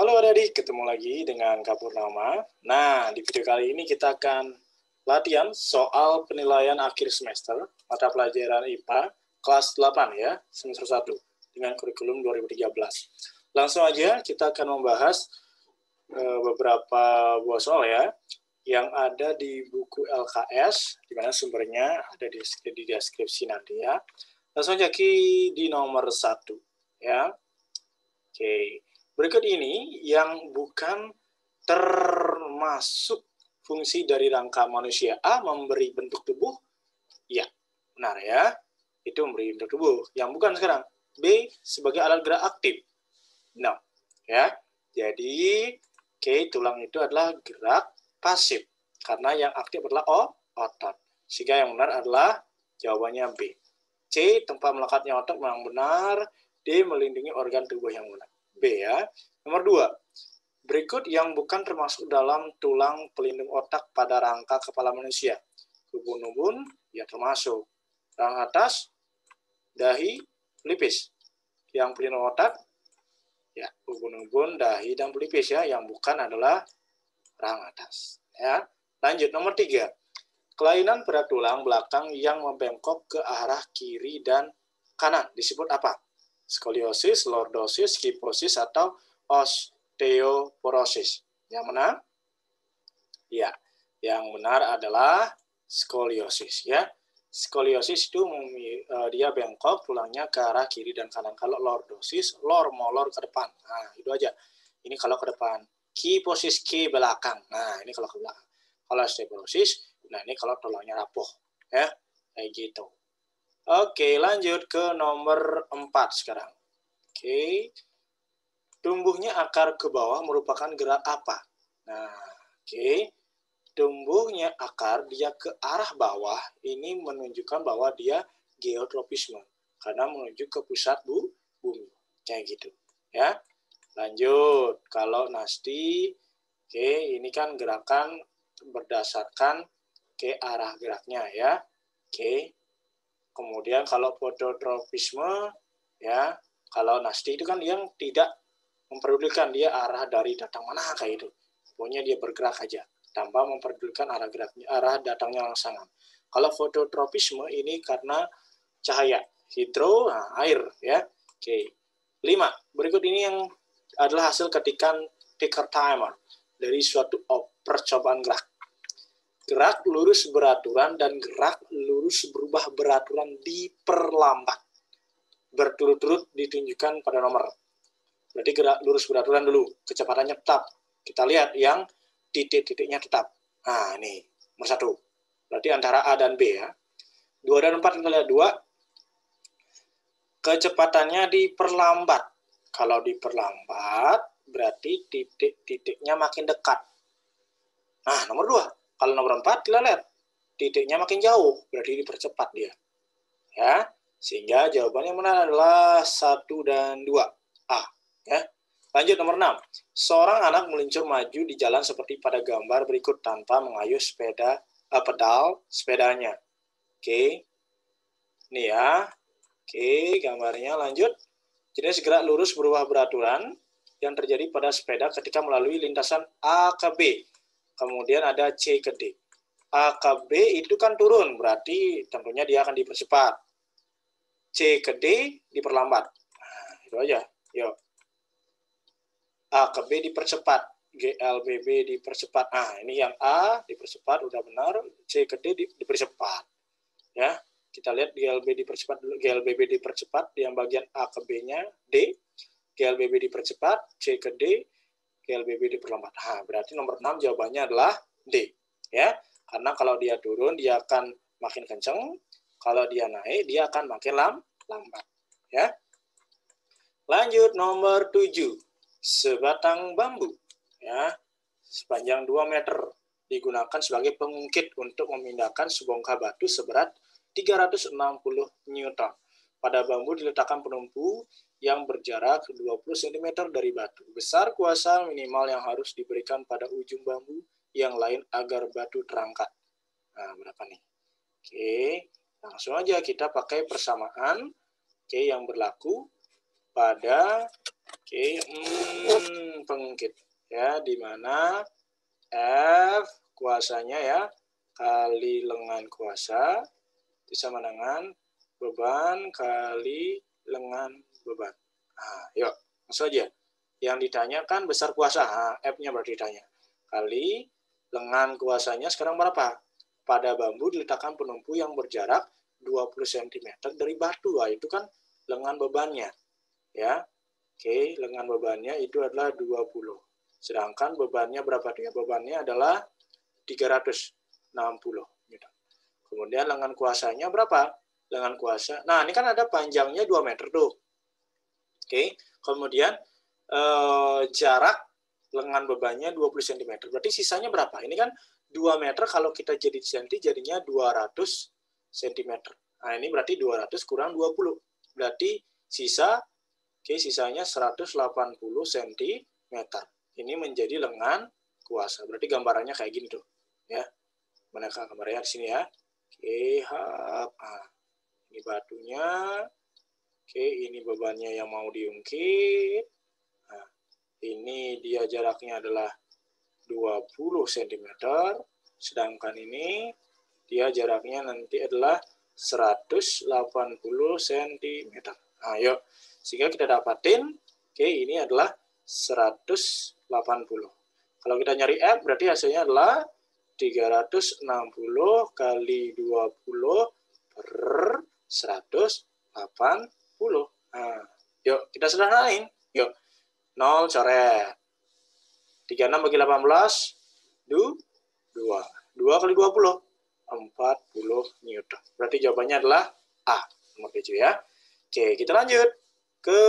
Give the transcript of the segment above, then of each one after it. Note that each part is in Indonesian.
Halo adik-adik, ketemu lagi dengan Kak Purnama. Nah, di video kali ini kita akan latihan soal penilaian akhir semester mata pelajaran IPA kelas 8 ya, semester 1 dengan kurikulum 2013. Langsung aja kita akan membahas beberapa buah soal ya yang ada di buku LKS, di mana sumbernya ada di deskripsi nanti ya. Langsung aja di nomor 1 ya. Oke. Berikut ini yang bukan termasuk fungsi dari rangka manusia. A, memberi bentuk tubuh. Ya, benar ya. Itu memberi bentuk tubuh. Yang bukan sekarang. B, sebagai alat gerak aktif. No. Ya. Jadi, tulang itu adalah gerak pasif. Karena yang aktif adalah otot. Sehingga yang benar adalah jawabannya B. C, tempat melekatnya otot memang benar. D, melindungi organ tubuh yang benar. B ya. Nomor 2. Berikut yang bukan termasuk dalam tulang pelindung otak pada rangka kepala manusia. Ubun-ubun, ya termasuk. Rahang atas, dahi, pelipis. Yang pelindung otak, ya ubun-ubun, dahi, dan pelipis ya. Yang bukan adalah rahang atas. Ya. Lanjut, nomor 3. Kelainan pada tulang belakang yang membengkok ke arah kiri dan kanan disebut apa? Skoliosis, lordosis, kifosis, atau osteoporosis. Yang mana? Ya, yang benar adalah skoliosis ya. Skoliosis itu dia bengkok tulangnya ke arah kiri dan kanan. Kalau lordosis, molor ke depan. Nah, itu aja. Ini kalau ke depan. Kifosis ke belakang. Nah, ini kalau ke belakang. Kalau osteoporosis, nah ini kalau tulangnya rapuh ya. Kayak gitu. Oke, lanjut ke nomor 4 sekarang. Oke. Tumbuhnya akar ke bawah merupakan gerak apa? Nah, oke. Tumbuhnya akar dia ke arah bawah, ini menunjukkan bahwa dia geotropisme. Karena menuju ke pusat bumi. Kayak gitu. Ya. Lanjut. Kalau nasti, oke, ini kan gerakan berdasarkan ke arah geraknya ya. Oke. Kemudian kalau fototropisme ya, kalau nasti itu kan yang tidak memperdulikan dia arah dari datang mana kayak itu. Pokoknya dia bergerak aja tanpa memperdulikan arah geraknya, arah datangnya langsangan. Kalau fototropisme ini karena cahaya, hidro, nah, air ya. Oke. 5. Berikut ini yang adalah hasil ketikan ticker timer dari suatu percobaan gerak. Gerak lurus beraturan dan gerak lurus berubah beraturan diperlambat. Berturut-turut ditunjukkan pada nomor. Berarti gerak lurus beraturan dulu. Kecepatannya tetap. Kita lihat yang titik-titiknya tetap. Nah, ini nomor 1. Berarti antara A dan B ya. 2 dan 4 kita lihat 2. Kecepatannya diperlambat. Kalau diperlambat, berarti titik-titiknya makin dekat. Nah, nomor 2. Kalau nomor 4 kita lihat titiknya makin jauh, berarti dipercepat dia. Ya, sehingga jawabannya benar adalah 1 dan 2. A, ya. Lanjut nomor 6. Seorang anak meluncur maju di jalan seperti pada gambar berikut tanpa mengayuh pedal sepedanya. Oke. Ini ya. Oke, gambarnya lanjut. Jenis gerak lurus berubah beraturan yang terjadi pada sepeda ketika melalui lintasan A ke B. Kemudian ada C ke D. A ke B itu kan turun, berarti tentunya dia akan dipercepat. C ke D diperlambat. Nah, itu aja. Yuk. A ke B dipercepat. GLBB dipercepat. Nah, ini yang A dipercepat, udah benar. C ke D dipercepat. Ya, kita lihat GLB dipercepat dulu. GLBB dipercepat, yang bagian A ke B-nya D. GLBB dipercepat, C ke D. GLBB diperlambat. Nah, berarti nomor 6 jawabannya adalah D. Ya, karena kalau dia turun, dia akan makin kenceng. Kalau dia naik, dia akan makin lambat. Ya. Lanjut, nomor 7. Sebatang bambu. Ya, sepanjang 2 meter. Digunakan sebagai pengungkit untuk memindahkan sebongkah batu seberat 360 Newton. Pada bambu diletakkan penumpu yang berjarak 20 cm dari batu. Besar kuasa minimal yang harus diberikan pada ujung bambu yang lain agar batu terangkat. Nah, berapa nih? Oke, langsung aja kita pakai persamaan yang berlaku pada Oke, pengungkit ya, di mana F kuasanya ya kali lengan kuasa sama dengan beban kali lengan beban. Nah, yuk, langsung aja. Yang ditanyakan besar kuasa, F-nya berarti ditanya. Kali lengan kuasanya sekarang berapa? Pada bambu diletakkan penumpu yang berjarak 20 cm dari batu. Itu kan lengan bebannya. Ya. Oke, lengan bebannya itu adalah 20. Sedangkan bebannya berapa dia? Bebannya adalah 360. Kemudian lengan kuasanya berapa? Lengan kuasa. Nah, ini kan ada panjangnya 2 meter tuh. Oke, kemudian jarak lengan bebannya 20 cm. Berarti sisanya berapa? Ini kan 2 meter kalau kita jadi senti jadinya 200 cm. Nah, ini berarti 200 kurang 20. Berarti sisanya 180 cm. Ini menjadi lengan kuasa. Berarti gambarannya kayak gini tuh. Ya. Mana gambarnya di sini ya. Oke, ini batunya. Oke, ini bebannya yang mau diungkit. Nah, ini dia jaraknya adalah 20 cm. Sedangkan ini dia jaraknya nanti adalah 180 cm. Nah, yuk. Sehingga kita dapatin, oke, ini adalah 180. Kalau kita nyari F, berarti hasilnya adalah 360 kali 20 per 180. Nah, yuk, kita sederhanain. Yuk, 0 coret. 36 bagi 18, 2. 2 kali 20, 40 Newton. Berarti jawabannya adalah A, nomor 7 ya. Oke, kita lanjut ke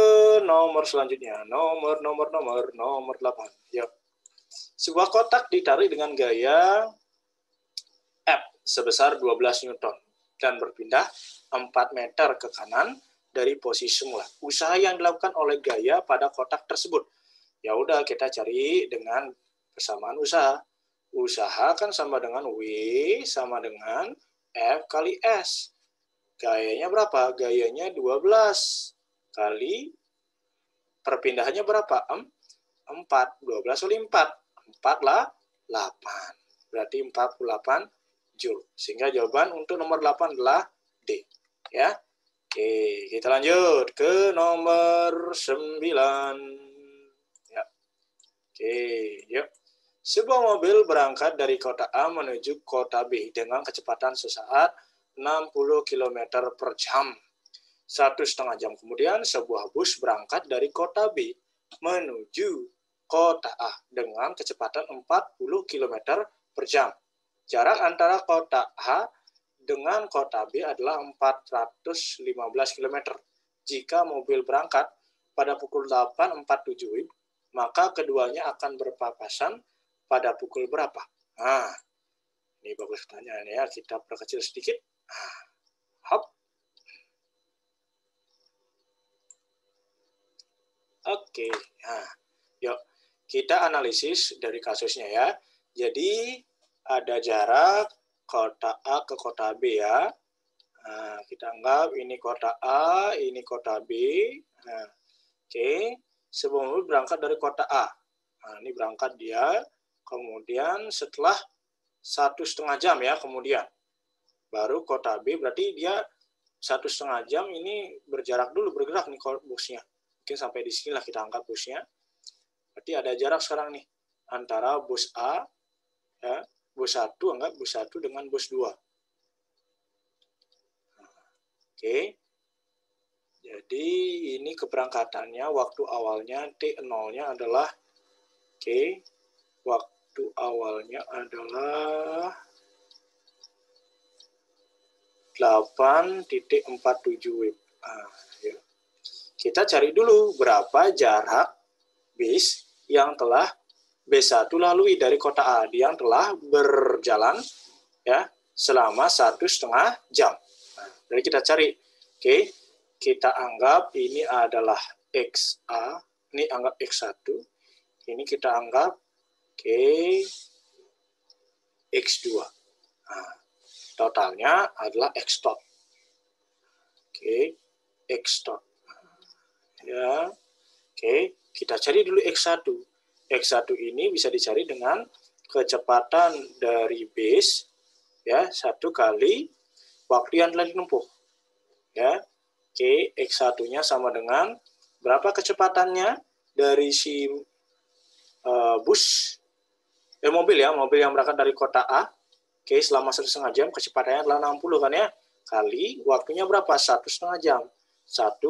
nomor selanjutnya. Nomor 8. Yuk. Sebuah kotak ditarik dengan gaya F sebesar 12 Newton dan berpindah 4 meter ke kanan dari posisi semula. Usaha yang dilakukan oleh gaya pada kotak tersebut. Ya udah, kita cari dengan persamaan usaha. Usaha kan sama dengan W sama dengan F kali S. Gayanya berapa? Gayanya 12 kali perpindahannya berapa? 4. 12 kali 4. 4 lah 8. Berarti 48 Joule. Sehingga jawaban untuk nomor 8 adalah D. Ya. Oke, kita lanjut ke nomor 9. Ya. Oke, yuk. Sebuah mobil berangkat dari kota A menuju kota B dengan kecepatan sesaat 60 km per jam. 1,5 jam kemudian, sebuah bus berangkat dari kota B menuju kota A dengan kecepatan 40 km per jam. Jarak antara kota A dengan kota B adalah 415 km. Jika mobil berangkat pada pukul 8.47 WIB, maka keduanya akan berpapasan pada pukul berapa? Nah, ini bagus pertanyaannya ya. Kita perkecil sedikit. Hop. Oke. Nah, yuk kita analisis dari kasusnya ya. Jadi ada jarak kota A ke kota B ya. Nah, kita anggap ini kota A, ini kota B. Nah, oke. Sebuah mobil berangkat dari kota A. Nah, ini berangkat dia. Kemudian setelah 1,5 jam ya, kemudian baru kota B, berarti dia 1,5 jam ini berjarak dulu, bergerak nih busnya. Mungkin sampai di sini lah kita angkat busnya. Berarti ada jarak sekarang nih antara bus A, ya, bus 1, anggap bus 1 dengan bus 2. Oke. Jadi ini keberangkatannya, waktu awalnya T0-nya adalah, oke, waktu awalnya adalah 8.47 WIB. Nah, ya. Kita cari dulu berapa jarak bis yang telah B1 lalui dari kota A, yang telah berjalan ya selama 1,5 jam. Nah, jadi kita cari, oke, kita anggap ini adalah XA, ini anggap X1, ini kita anggap oke X2. Nah, totalnya adalah X tot. Oke, X tot. Ya, oke. Kita cari dulu X1. X1 ini bisa dicari dengan kecepatan dari base ya 1 kali waktu yang telah ditempuh. Ya. Oke, X1-nya sama dengan berapa kecepatannya dari si bus mobil ya, mobil yang berangkat dari kota A. Oke, selama 1,5 jam kecepatannya adalah 60 kan ya. Kali waktunya berapa? 1,5 jam. 1,5.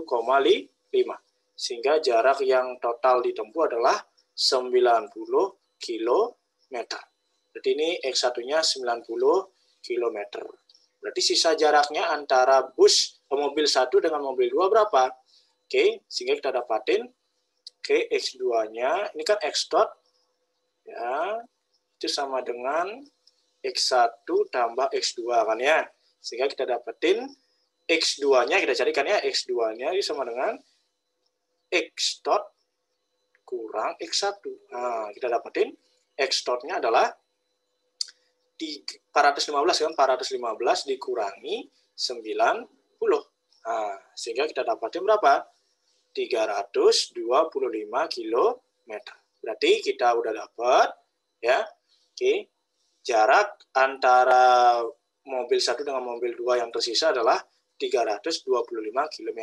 Sehingga jarak yang total ditempuh adalah 90 km. Berarti ini X1-nya 90 km. Berarti sisa jaraknya antara bus mobil 1 dengan mobil 2 berapa? Oke, sehingga kita dapatin oke, X2-nya, ini kan X dot ya, itu sama dengan X1 tambah X2 kan ya. Sehingga kita dapetin X2-nya, kita carikan ya, X2-nya itu sama dengan X dot kurang X1. Nah, kita dapetin X dot-nya adalah 415 kan, 415 dikurangi 90. Nah, sehingga kita dapetin berapa? 325 km. Berarti kita udah dapat ya. Oke. Jarak antara mobil 1 dengan mobil 2 yang tersisa adalah 325 km.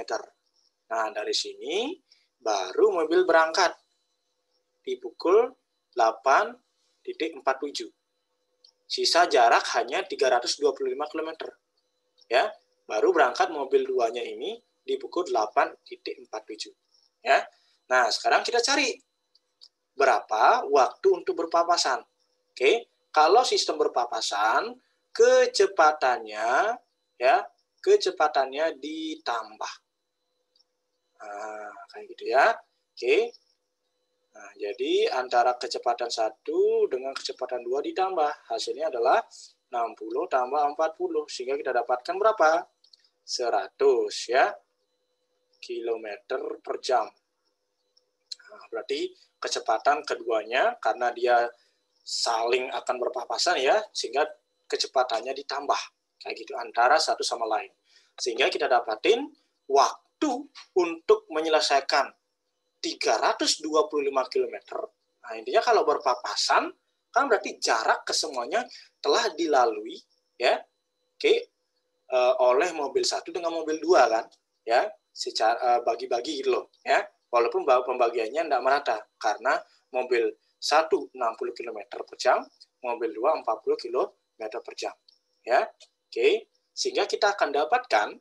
Nah, dari sini baru mobil berangkat di pukul 8.47. Sisa jarak hanya 325 km. Ya, baru berangkat mobil 2-nya ini di pukul 8.47. Ya. Nah, sekarang kita cari berapa waktu untuk berpapasan. Oke, kalau sistem berpapasan, kecepatannya ya, kecepatannya ditambah. Nah, kayak gitu ya. Oke. Nah, jadi antara kecepatan 1 dengan kecepatan 2 ditambah. Hasilnya adalah 60 tambah 40. Sehingga kita dapatkan berapa? 100 ya, kilometer per jam. Nah, berarti kecepatan keduanya karena dia saling akan berpapasan ya, sehingga kecepatannya ditambah. Kayak gitu antara satu sama lain. Sehingga kita dapatin waktu untuk menyelesaikan 325 km. Nah, intinya kalau berpapasan kan berarti jarak kesemuanya telah dilalui ya. Oke, oleh mobil 1 dengan mobil 2 kan ya, secara bagi-bagi gitu loh ya. Walaupun pembagiannya tidak merata karena mobil 1 60 km per jam, mobil 2 40 km per jam ya. Oke, sehingga kita akan dapatkan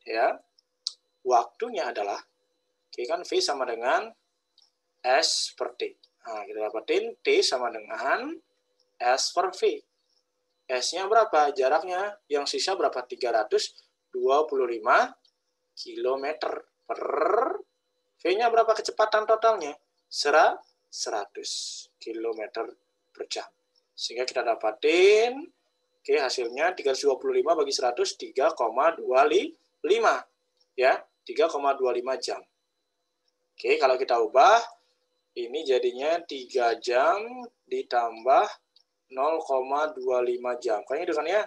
ya waktunya adalah oke kan V sama dengan S per T. Nah, kita dapatin T sama dengan S per V. S-nya berapa? Jaraknya yang sisa berapa? 325 km per V-nya berapa kecepatan totalnya? 100 km per jam. Sehingga kita dapatin oke, hasilnya 325 bagi 100 3,25 ya, 3,25 jam. Oke, kalau kita ubah ini jadinya 3 jam ditambah 0,25 jam. Kayaknya itu kan ya.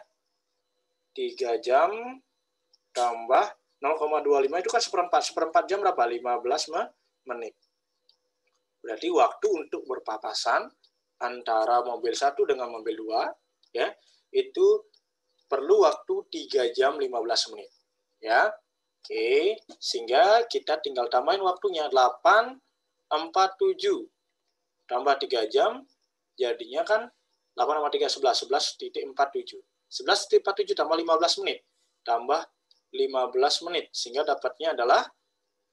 3 jam tambah 0,25 itu kan seperempat jam berapa? 15 menit. Berarti waktu untuk berpapasan antara mobil 1 dengan mobil 2 ya, itu perlu waktu 3 jam 15 menit. Ya. Oke, sehingga kita tinggal tambahin waktunya 8:47 tambah 3 jam jadinya kan 8 tambah 3 11 11.47. 11.47 tambah 15 menit tambah 15 menit sehingga dapatnya adalah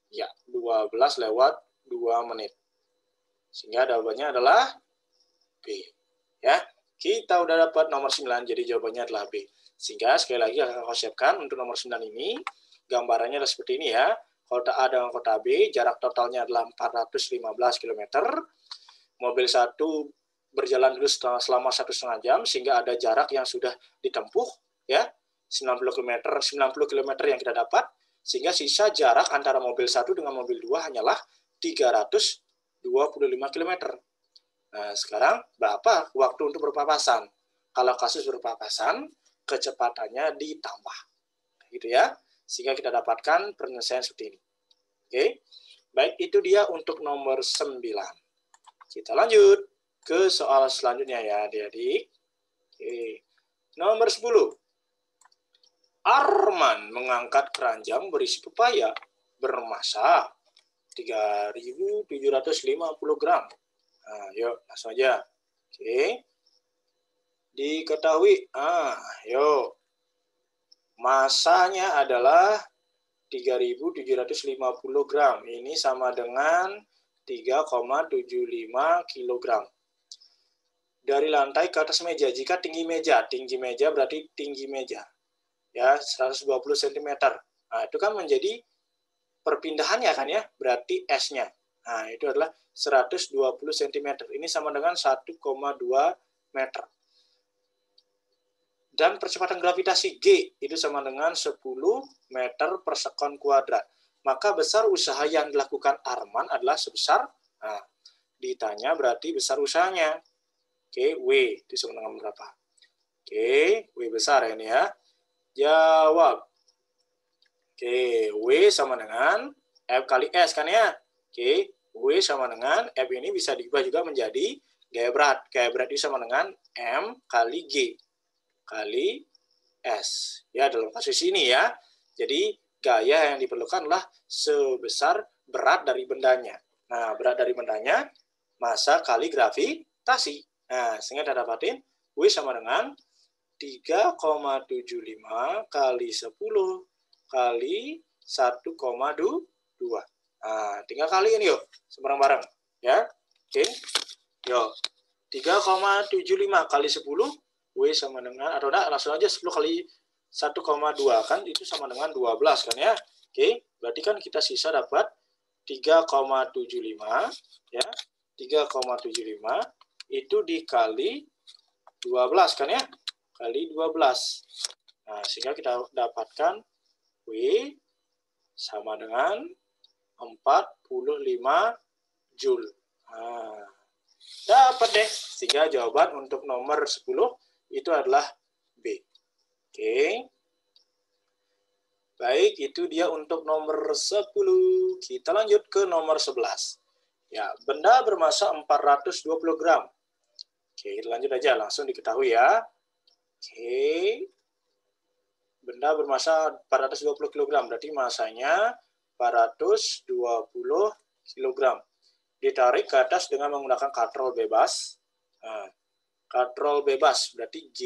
ya 12 lewat 2 menit. Sehingga jawabannya adalah B. Ya, kita udah dapat nomor 9 jadi jawabannya adalah B. Sehingga sekali lagi akan siapkan untuk nomor 9 ini gambarannya adalah seperti ini ya. Kota A dengan kota B, jarak totalnya adalah 415 km. Mobil 1 berjalan dulu selama 1,5 jam, sehingga ada jarak yang sudah ditempuh, ya 90 km yang kita dapat, sehingga sisa jarak antara mobil 1 dengan mobil 2 hanyalah 325 km. Nah, sekarang berapa waktu untuk berpapasan? Kalau kasus berpapasan, kecepatannya ditambah. Gitu ya. Sehingga kita dapatkan penyelesaian seperti ini. Oke. Baik, itu dia untuk nomor 9. Kita lanjut ke soal selanjutnya ya, adik-adik. Oke. Nomor 10. Arman mengangkat keranjang berisi pepaya bermassa 3.750 gram. Nah, yuk, langsung aja. Oke. Diketahui, yuk. Masanya adalah 3.750 gram. Ini sama dengan 3,75 kilogram. Dari lantai ke atas meja, jika tinggi meja berarti tinggi meja. Ya, 120 cm. Nah, itu kan menjadi perpindahannya kan ya, berarti S-nya. Nah, itu adalah 120 cm. Ini sama dengan 1,2 meter. Dan percepatan gravitasi G itu sama dengan 10 meter per sekon kuadrat. Maka besar usaha yang dilakukan Arman adalah sebesar, ditanya berarti besar usahanya. Oke, W itu sama dengan berapa? Oke, W besar ini ya. Jawab. Oke, W sama dengan F kali S kan ya. Oke, W sama dengan F ini bisa diubah juga menjadi gaya berat. Gaya berat itu sama dengan M kali G kali S. Ya, dalam kasus ini ya. Jadi, gaya yang diperlukan adalah sebesar berat dari bendanya. Nah, berat dari bendanya, massa kali gravitasi. Nah, sehingga kita dapatin W sama dengan 3,75 kali 10 kali 1,2. Nah, tinggal kali ini yuk, bareng-bareng. Ya, oke. Yuk, 3,75 kali 10, W sama dengan, atau enggak, langsung aja 10 kali 1,2, kan itu sama dengan 12 kan ya. Oke, berarti kan kita sisa dapat 3,75, ya. 3,75 itu dikali 12 kan ya. Kali 12. Nah, sehingga kita dapatkan W sama dengan 45 Joule. Nah, dapat deh. Sehingga jawaban untuk nomor 10 itu adalah B. Oke. Baik, itu dia untuk nomor 10. Kita lanjut ke nomor 11. Ya, benda bermassa 420 gram. Oke, lanjut aja. Langsung diketahui ya. Oke. Benda bermassa 420 kg, berarti massanya 420 kg. Ditarik ke atas dengan menggunakan katrol bebas. Nah, katrol bebas, berarti G,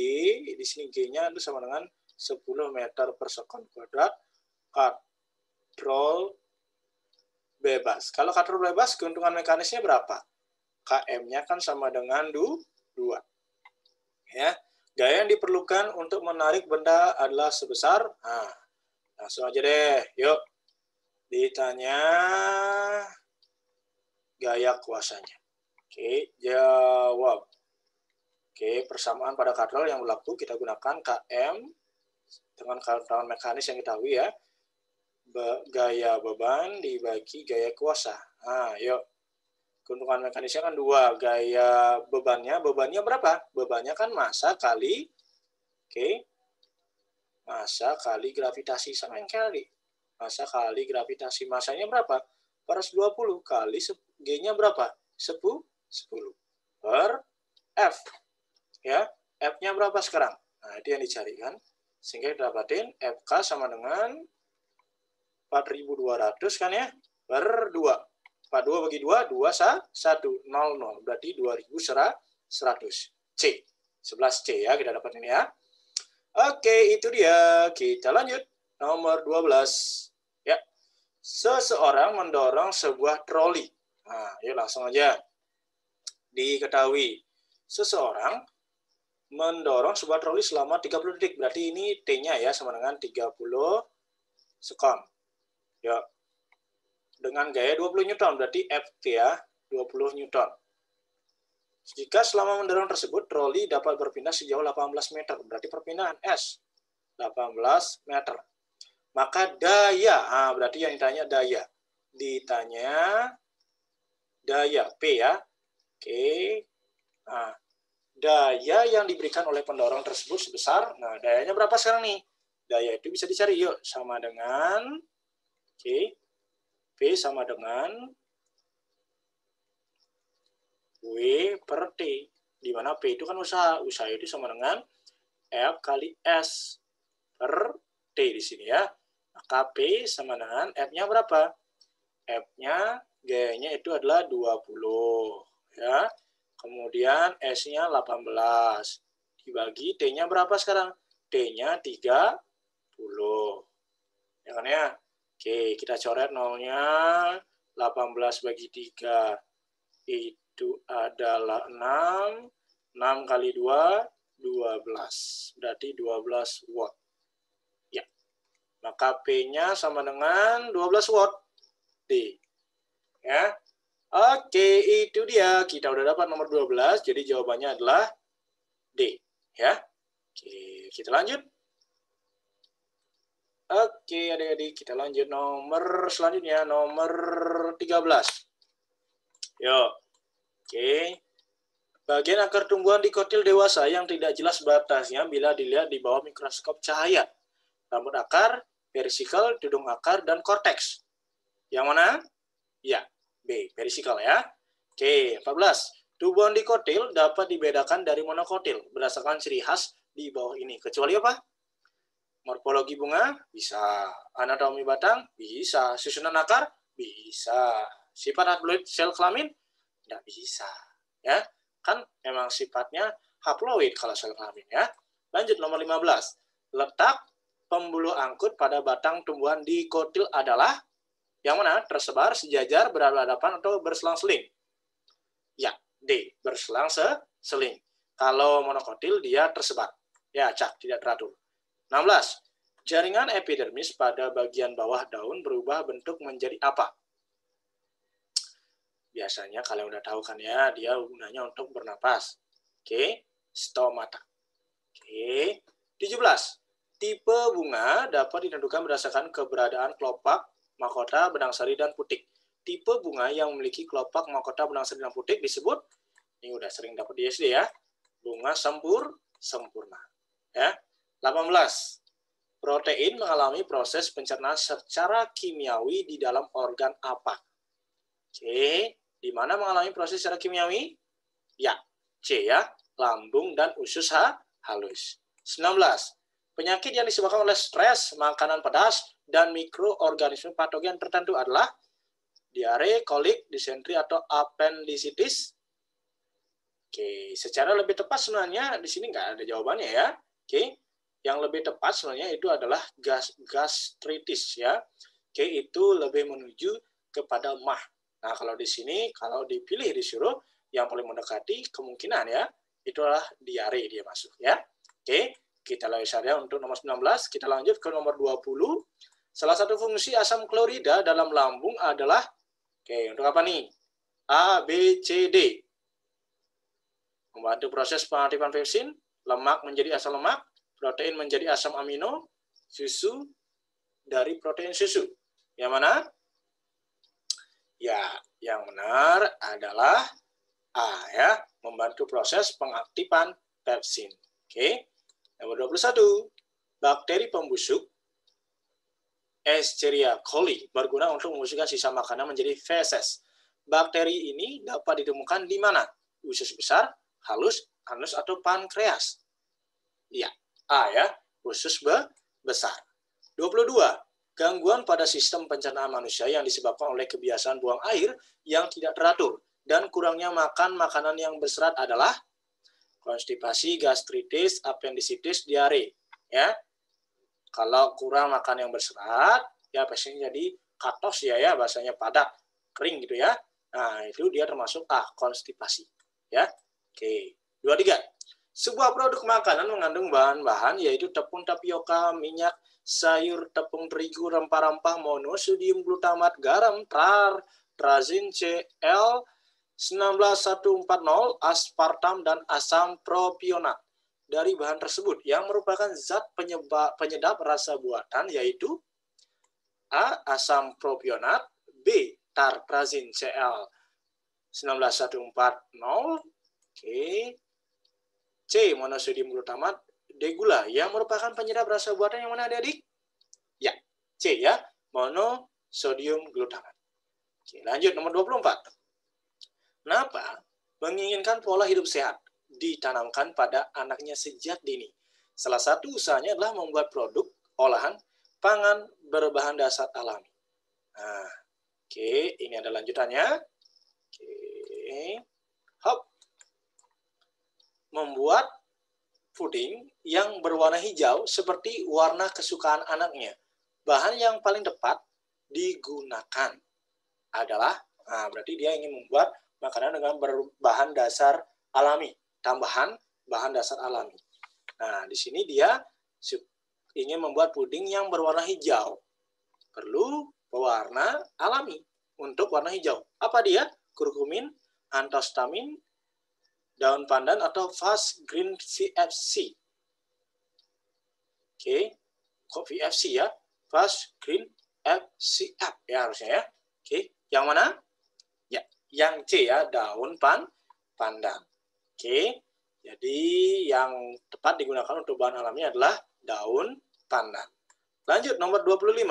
di sini G-nya itu sama dengan 10 meter per sekon kuadrat. Katrol bebas. Kalau katrol bebas, keuntungan mekanisnya berapa? KM-nya kan sama dengan 2. Ya. Gaya yang diperlukan untuk menarik benda adalah sebesar, langsung aja deh, yuk. Ditanya gaya kuasanya. Oke, jawab. Oke, persamaan pada katrol yang berlaku kita gunakan KM dengan keuntungan mekanis yang kita tahu ya. Gaya beban dibagi gaya kuasa. Nah, yuk. Keuntungan mekanisnya kan 2, gaya bebannya berapa? Bebannya kan massa kali, massa kali gravitasi, sama yang kali. Massa kali gravitasi, massanya berapa? 420 kali G-nya berapa? 10 per F. Ya, F-nya berapa sekarang? Nah, itu yang dicarikan. Sehingga kita dapatin FK sama dengan 4.200 kan ya, per 2. 42 bagi 2, 2, 1, 0, 0. Berarti 2.100. C. 11C ya, kita dapat ini ya. Oke, itu dia. Kita lanjut. Nomor 12. Ya. Seseorang mendorong sebuah troli. Nah, yuk langsung aja. Diketahui. Seseorang mendorong sebuah troli selama 30 detik. Berarti ini T-nya ya, sama dengan 30 sekon. Yuk. Dengan gaya 20 Newton, berarti FT ya, 20 Newton. Jika selama mendorong tersebut, troli dapat berpindah sejauh 18 meter, berarti perpindahan S, 18 meter. Maka daya, berarti yang ditanya daya. Ditanya daya, P ya. Oke. Nah, daya yang diberikan oleh pendorong tersebut sebesar, nah dayanya berapa sekarang nih? Daya itu bisa dicari, yuk. Sama dengan, P P sama dengan W per T. Di mana P itu kan usaha. Usaha itu sama dengan F kali S per T di sini ya. Maka P sama dengan F-nya berapa? F-nya, G-nya itu adalah 20. Ya. Kemudian S-nya 18. Dibagi T-nya berapa sekarang? T-nya 30. Ya kan ya? Oke, kita coret nolnya. 18 bagi 3 itu adalah 6. 6 kali 2, 12. Berarti 12 watt. Ya. Maka P-nya sama dengan 12 watt. D. Ya. Oke, itu dia. Kita udah dapat nomor 12. Jadi jawabannya adalah D. Ya. Oke, kita lanjut. Oke, adik-adik, kita lanjut nomor selanjutnya, nomor 13. Yuk. Oke. Bagian akar tumbuhan dikotil dewasa yang tidak jelas batasnya bila dilihat di bawah mikroskop cahaya. Rambut akar, perisikal, tudung akar, dan korteks. Yang mana? Ya, B, perisikal ya. Oke, 14. Tumbuhan dikotil dapat dibedakan dari monokotil berdasarkan ciri khas di bawah ini. Kecuali apa? Morfologi bunga? Bisa. Anatomi batang? Bisa. Susunan akar? Bisa. Sifat haploid sel kelamin? Tidak bisa. Ya, kan memang sifatnya haploid kalau sel kelamin ya. Lanjut nomor 15. Letak pembuluh angkut pada batang tumbuhan dikotil adalah yang mana? Tersebar, sejajar, berhadapan, atau berselang-seling? Ya, D. Berselang-seling. Kalau monokotil dia tersebar. Ya, acak, tidak teratur. 16. Jaringan epidermis pada bagian bawah daun berubah bentuk menjadi apa? Biasanya kalian udah tahu kan ya, dia gunanya untuk bernapas. Oke, stomata. Oke, 17. Tipe bunga dapat ditentukan berdasarkan keberadaan kelopak, mahkota, benang sari, dan putik. Tipe bunga yang memiliki kelopak, mahkota, benang sari, dan putik disebut, ini udah sering dapat di SD ya, bunga sempurna. Ya. 18. Protein mengalami proses pencernaan secara kimiawi di dalam organ apa? Oke, di mana mengalami proses secara kimiawi? Ya, C ya, lambung dan usus halus. 19. Penyakit yang disebabkan oleh stres, makanan pedas, dan mikroorganisme patogen tertentu adalah diare, kolik, disentri, atau appendicitis. Oke, secara lebih tepat sebenarnya di sini nggak ada jawabannya ya. Oke, yang lebih tepat sebenarnya itu adalah gastritis ya. Oke, itu lebih menuju kepada mah. Nah, kalau di sini kalau dipilih disuruh yang paling mendekati kemungkinan ya, itu adalah diare dia masuk ya. Oke, kita lanjut saja untuk nomor 19, kita lanjut ke nomor 20. Salah satu fungsi asam klorida dalam lambung adalah untuk apa nih? A, B, C, D. Membantu proses pengaktifan pepsin, lemak menjadi asam lemak, protein menjadi asam amino, susu dari protein susu. Yang mana? Ya, yang benar adalah A ya, membantu proses pengaktifan pepsin. Oke. Nomor 21. Bakteri pembusuk Escherichia coli berguna untuk membusukkan sisa makanan menjadi feses. Bakteri ini dapat ditemukan di mana? Usus besar, halus, anus, atau pankreas? Ya, A ya, usus besar. 22. Gangguan pada sistem pencernaan manusia yang disebabkan oleh kebiasaan buang air yang tidak teratur dan kurangnya makan makanan yang berserat adalah konstipasi, gastritis, appendicitis, diare. Ya, kalau kurang makan yang berserat, ya pastinya jadi katos ya, bahasanya padat, kering gitu ya. Nah, itu dia termasuk konstipasi. Ya, oke. 23. Sebuah produk makanan mengandung bahan-bahan yaitu tepung tapioka, minyak, sayur, tepung terigu, rempah-rempah, monosodium glutamat, garam, trazin, CL, 19140, aspartam, dan asam propionat. Dari bahan tersebut yang merupakan zat penyedap rasa buatan yaitu A. Asam propionat, B. Tartrazin CL 19140, C. Monosodium glutamat, D. Gula yang merupakan penyedap rasa buatan yang mana adik-adik? Ya, C ya, monosodium glutamat. Oke, lanjut nomor 24. Kenapa menginginkan pola hidup sehat ditanamkan pada anaknya sejak dini? Salah satu usahanya adalah membuat produk olahan pangan berbahan dasar alami. Nah, oke, ini ada lanjutannya. Oke, hop. Membuat puding yang berwarna hijau seperti warna kesukaan anaknya. Bahan yang paling tepat digunakan adalah, nah berarti dia ingin membuat makanan dengan berbahan dasar alami, tambahan bahan dasar alami. Nah, di sini dia ingin membuat puding yang berwarna hijau. Perlu pewarna alami untuk warna hijau. Apa dia? Kurkumin, antostamin, daun pandan, atau fast green VFC. Oke, kok VFC ya? Fast green FCF ya harusnya ya. Oke, yang mana? Ya, yang C ya, daun pandan. Oke, jadi yang tepat digunakan untuk bahan alami adalah daun pandan. Lanjut, nomor 25.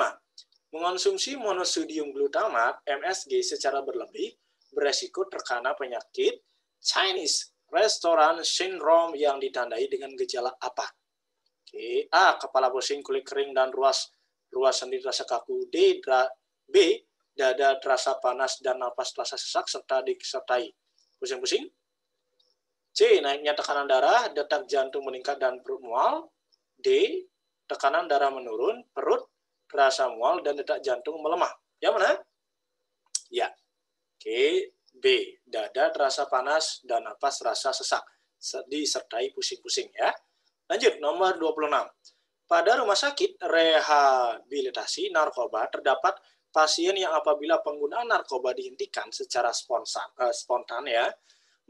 Mengonsumsi monosodium glutamat (MSG) secara berlebih beresiko terkena penyakit Chinese Restaurant Syndrome yang ditandai dengan gejala apa? Oke, A. Kepala pusing, kulit kering, dan ruas sendi terasa kaku. B. Dada terasa panas dan napas terasa sesak serta disertai pusing-pusing. C. Naiknya tekanan darah, detak jantung meningkat, dan perut mual. D. Tekanan darah menurun, perut terasa mual, dan detak jantung melemah. Yang mana? Ya. Oke. B. Dada terasa panas dan napas terasa sesak disertai pusing-pusing ya. Lanjut, nomor 26. Pada rumah sakit rehabilitasi narkoba terdapat pasien yang apabila penggunaan narkoba dihentikan secara spontan ya,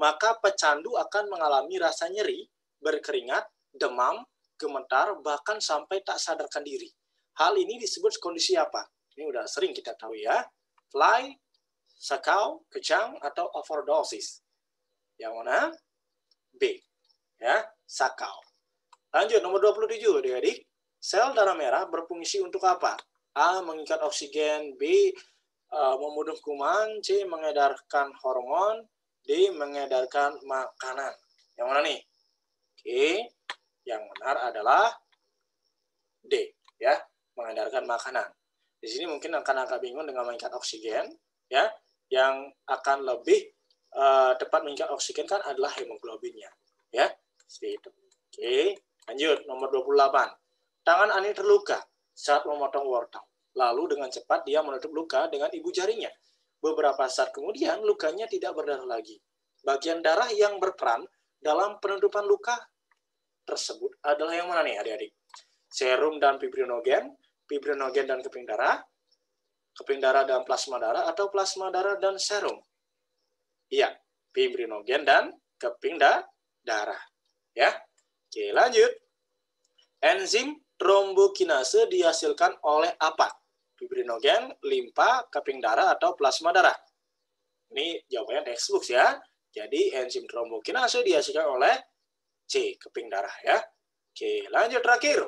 maka pecandu akan mengalami rasa nyeri, berkeringat, demam, gemetar, bahkan sampai tak sadarkan diri. Hal ini disebut kondisi apa? Ini udah sering kita tahu ya. Fly, sakau, kejang, atau overdosis. Yang mana? B. Ya, sakau. Lanjut, nomor 27, adik-adik. Sel darah merah berfungsi untuk apa? A. Mengikat oksigen. B. Membunuh kuman. C. Mengedarkan hormon. D. Mengedarkan makanan. Yang mana nih? Oke, yang benar adalah D. Ya, mengedarkan makanan. Di sini mungkin akan agak bingung dengan mengikat oksigen. Ya, yang akan lebih tepat mengikat oksigen kan adalah hemoglobinnya. Ya, seperti itu. Oke, lanjut nomor 28. Tangan Ani terluka saat memotong wortel. Lalu dengan cepat dia menutup luka dengan ibu jarinya. Beberapa saat kemudian lukanya tidak berdarah lagi. Bagian darah yang berperan dalam penutupan luka tersebut adalah yang mana nih adik-adik? Serum dan fibrinogen dan keping darah dan plasma darah, atau plasma darah dan serum? Iya, fibrinogen dan keping darah. Ya, oke lanjut. Enzim trombokinase dihasilkan oleh apa? Fibrinogen, limpa, keping darah, atau plasma darah? Ini jawabannya textbook ya. Jadi enzim trombokinase dihasilkan oleh C, keping darah ya. Oke, lanjut terakhir.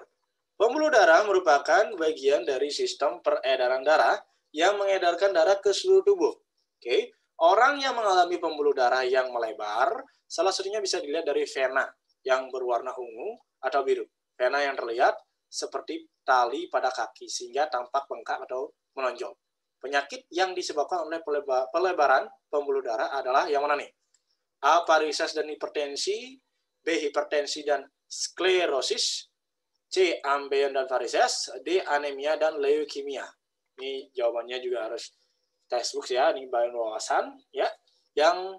Pembuluh darah merupakan bagian dari sistem peredaran darah yang mengedarkan darah ke seluruh tubuh. Oke, orang yang mengalami pembuluh darah yang melebar, salah satunya bisa dilihat dari vena yang berwarna ungu atau biru. Vena yang terlihat seperti tali pada kaki sehingga tampak bengkak atau menonjol. Penyakit yang disebabkan oleh pelebaran pembuluh darah adalah yang mana nih? A. Varises dan hipertensi. B. Hipertensi dan sklerosis. C. Ambeien dan varises. D. Anemia dan leukemia. Ini jawabannya juga harus textbook ya, ini bahan wawasan ya. Yang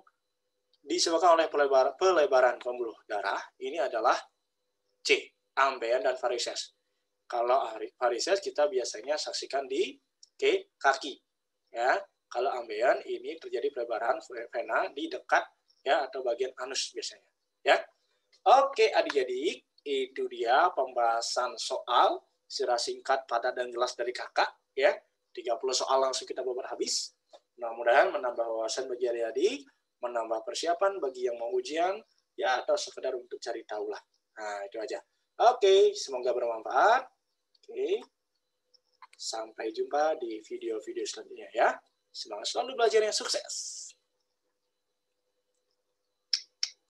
disebabkan oleh pelebaran pembuluh darah ini adalah C. Ambeien dan varises. Kalau varises kita biasanya saksikan di kaki ya. Kalau ambeien ini terjadi pelebaran vena di dekat ya atau bagian anus biasanya ya. Oke adik-adik, itu dia pembahasan soal secara singkat, padat, dan jelas dari kakak ya. 30 soal langsung kita bawa habis. Mudah-mudahan menambah wawasan bagi adik-adik, menambah persiapan bagi yang mau ujian ya, atau sekedar untuk cari tahu lah. Nah itu aja. Oke, semoga bermanfaat. Oke, sampai jumpa di video-video selanjutnya ya. Semangat selalu belajar yang sukses.